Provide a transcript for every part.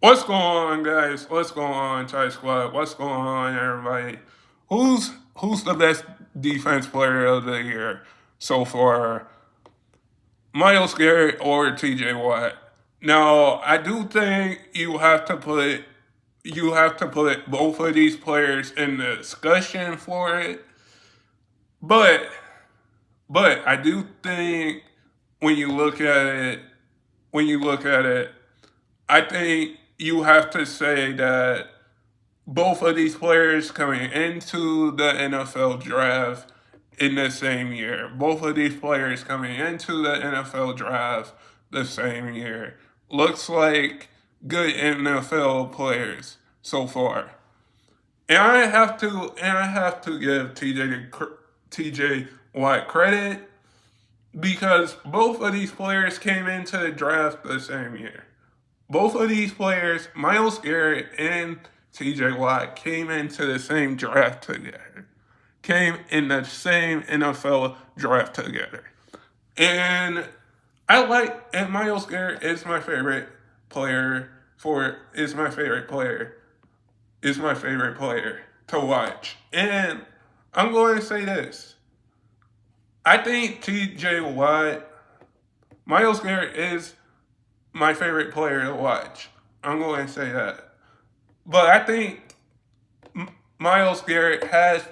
What's going on, guys? What's going on, Thai Squad? What's going on, everybody? Who's the best defense player of the year so far? Myles Garrett or TJ Watt? Now, I do think you have to put both of these players in the discussion for it, but I do think when you look at it, when you look at it, I think you have to say that both of these players coming into the NFL draft in the same year. Both of these players coming into the NFL draft the same year. Looks like good NFL players so far. And I have to give TJ Watt credit because both of these players came into the draft the same year. Both of these players, Myles Garrett and TJ Watt, came into the same draft together. Came in the same NFL draft together. And and Myles Garrett is my favorite player is my favorite player to watch. And I'm going to say this. I think TJ Watt, Myles Garrett is my favorite player to watch. I'm going to say that. But I think Myles Garrett has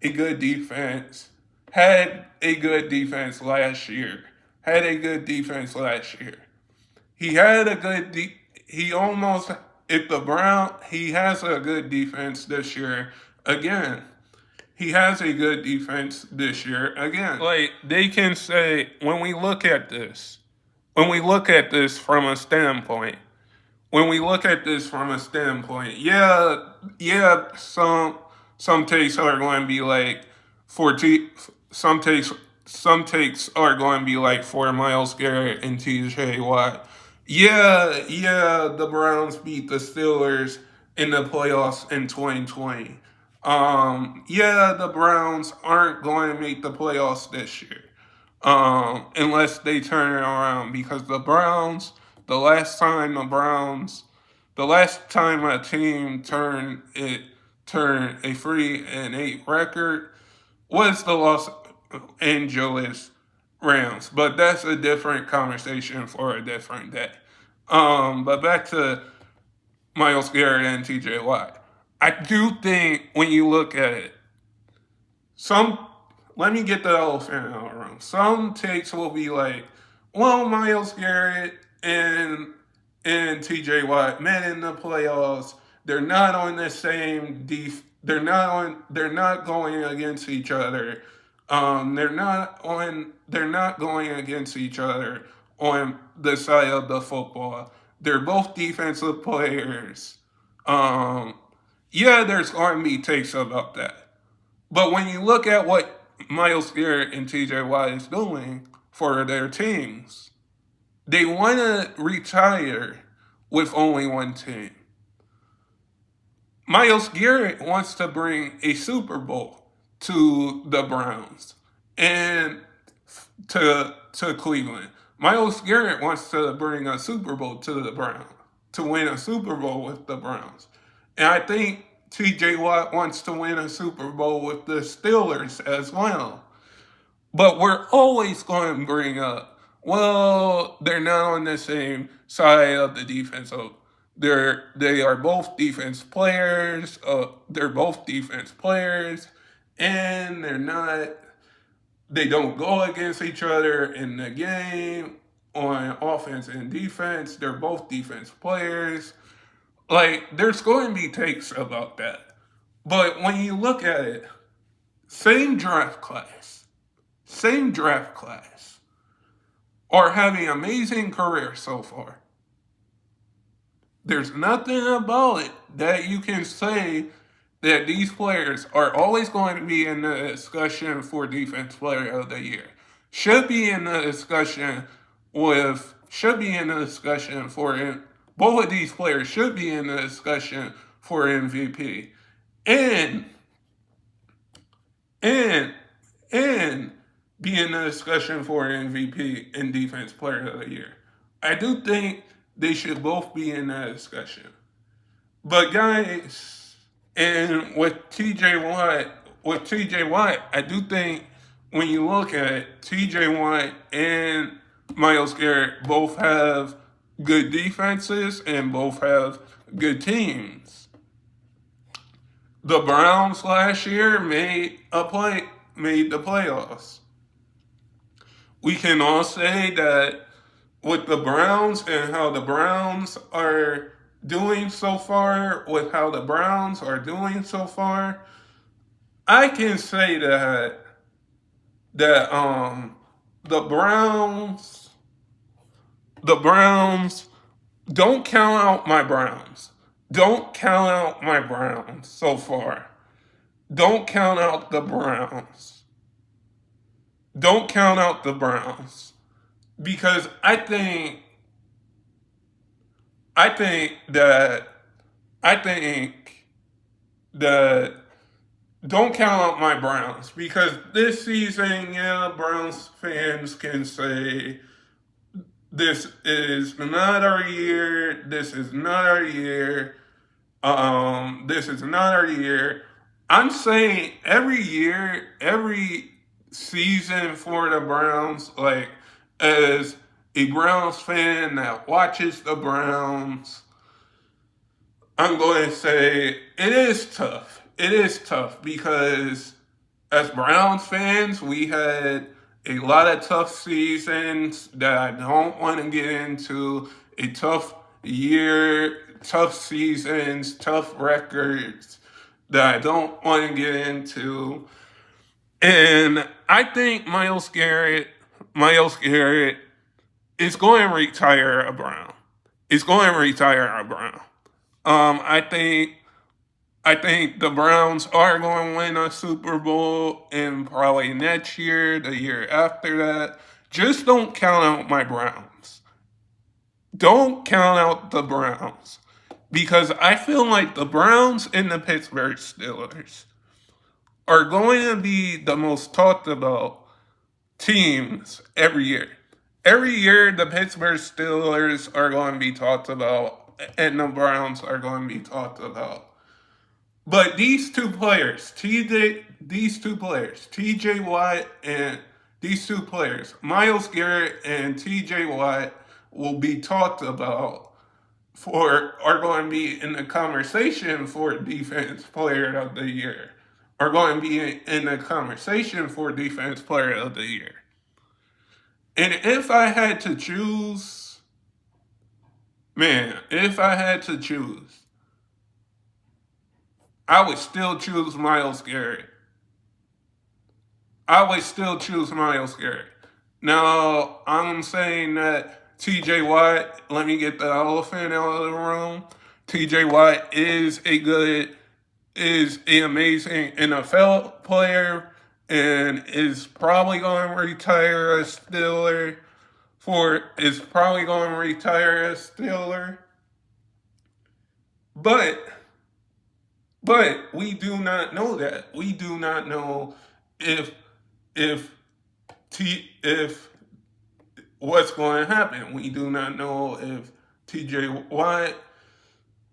a good defense. Had a good defense last year. Had a good defense last year. He had a good he almost if the Brown he has a good defense this year again. He has a good defense this year again. Like they can say when we look at this from a standpoint, yeah, some takes are going to be like for T, some takes are going to be like for Myles Garrett and T.J. Watt. Yeah, the Browns beat the Steelers in the playoffs in 2020. Yeah, the Browns aren't going to make the playoffs this year unless they turn it around because the last time the last time a team turned a 3-8 record was the Los Angeles Rams, but that's a different conversation for a different day. But back to Myles Garrett and T.J. Watt. I do think when you look at it, some let me get the elephant out of the room. Some takes will be like, well, Myles Garrett and TJ Watt met in the playoffs. They're not on the same they're not going against each other. They're not going against each other on the side of the football. They're both defensive players. Um yeah, there's going to be takes about that. But when you look at what Myles Garrett and TJ Watt is doing for their teams, they want to retire with only one team. Myles Garrett wants to bring a Super Bowl to the Browns and to Cleveland. Myles Garrett wants to bring a Super Bowl to the Browns, to win a Super Bowl with the Browns. And I think TJ Watt wants to win a Super Bowl with the Steelers as well. But we're always going to bring up, well, they're not on the same side of the defense. So they are both defense players. They're both defense players, and They don't go against each other in the game on offense and defense. They're both defense players. Like there's going to be takes about that, but when you look at it, same draft class same draft class, are having amazing careers so far. There's nothing about it that you can say that these players are always going to be in the discussion for Defense Player of the Year. Should be in the discussion should be in the discussion for both of these players should be in the discussion for MVP. And and and be in the discussion for MVP and Defense Player of the Year. I do think They should both be in that discussion. But guys, and with TJ Watt, I do think when you look at it, TJ Watt and Myles Garrett both have good defenses and both have good teams. The Browns last year made the playoffs. We can all say that with the Browns and how the Browns are doing so far, with how the Browns are doing so far, I can say that the Browns the Browns don't count out my Browns. Don't count out my Browns so far. Don't count out the Browns. Don't count out the Browns because I think that I think that don't count out my Browns because this season, yeah, Browns fans can say this is not our year. This is not our year. This is not our year. I'm saying every year, every season for the Browns, like as a Browns fan that watches the Browns, I'm going to say it is tough. It is tough because as Browns fans, we had a lot of tough seasons that I don't want to get into. A tough year, tough seasons, tough records that I don't want to get into. And I think Myles Garrett is going to retire a Brown. Is going to retire a Brown. I think the Browns are going to win a Super Bowl and probably next year, the year after that. Just don't count out my Browns. Don't count out the Browns. Because I feel like the Browns and the Pittsburgh Steelers are going to be the most talked about teams every year. Every year, the Pittsburgh Steelers are going to be talked about, and the Browns are going to be talked about. But these two players, TJ Watt and these two players, Myles Garrett and TJ Watt, will be talked about are going to be in the conversation for Defense Player of the Year. Are going to be in the conversation for Defense Player of the Year. And if I had to choose, man, if I had to choose, I would still choose Myles Garrett. I would still choose Myles Garrett. Now, I'm saying that TJ Watt, let me get the elephant out of the room. TJ Watt is an amazing NFL player and is probably going to retire a Steeler is probably going to retire a Steeler. But we do not know that. We do not know if if if what's going to happen. We do not know if TJ Watt,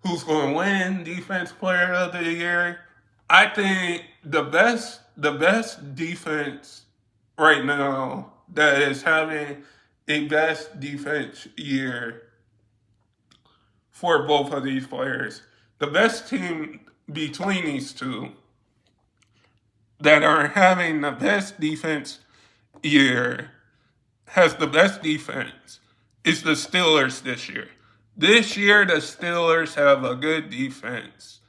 who's going to win Defense Player of the Year. I think the best defense right now that is having a best defense year for both of these players. The best team between these two that are having the best defense year has the best defense is the Steelers this year. This year, the Steelers have a good defense.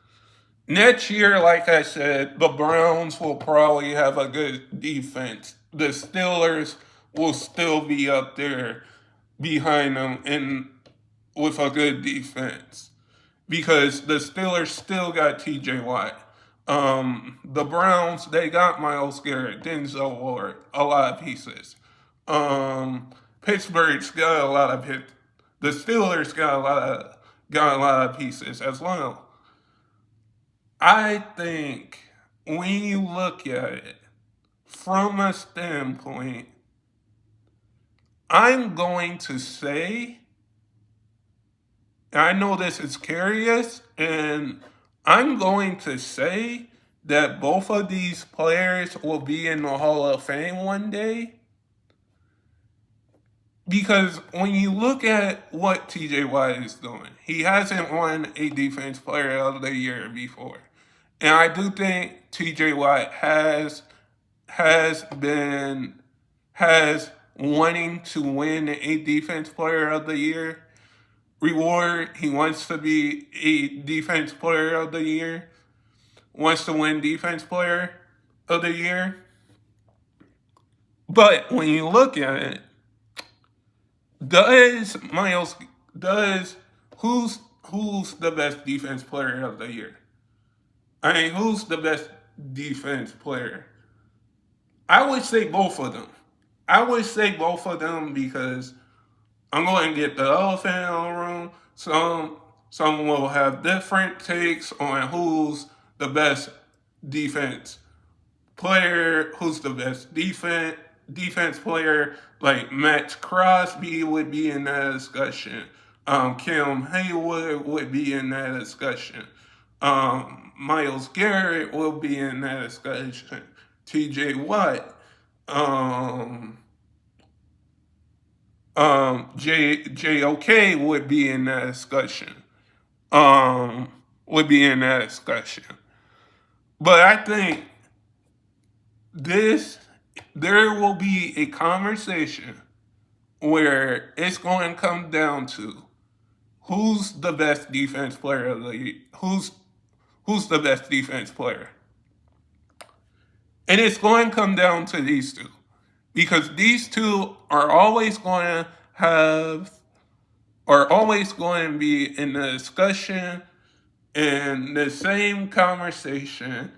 Next year, like I said, the Browns will probably have a good defense. The Steelers will still be up there behind them and with a good defense because the Steelers still got TJ Watt. The Browns, they got Myles Garrett, Denzel Ward, a lot of pieces. Pittsburgh's got a lot of the Steelers got a lot of pieces as well. I think when you look at it from a standpoint, I'm going to say I know this is curious, and I'm going to say that both of these players will be in the Hall of Fame one day. Because when you look at what TJ Watt is doing, he hasn't won a Defense Player of the Year before. And I do think TJ Watt has been has wanting to win a Defense Player of the Year reward. He wants to be a Defense Player of the Year, wants to win Defense Player of the Year. But when you look at it, does Miles does who's the best defense player of the year? I mean, who's the best defense player? I would say both of them. I would say both of them because I'm going to get the elephant in the room. Some will have different takes on who's the best defense player, who's the best defense player. Like Max Crosby would be in that discussion. Kim Haywood would be in that discussion. Myles Garrett will be in that discussion. T.J. Watt. JOK would be in that discussion. Would be in that discussion. But I think there will be a conversation where it's going to come down to who's the best defense player of the year, who's the best defense player. And it's going to come down to these two. Because these two are always going to be in the discussion in the same conversation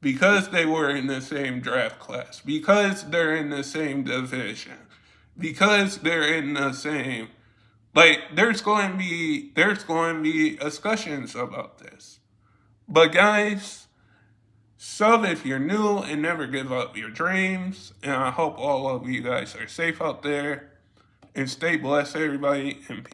because they were in the same draft class, because they're in the same division, because they're in the same there's going to be discussions about this. But guys, sub if you're new and never give up your dreams. And I hope all of you guys are safe out there and stay blessed, everybody, and peace.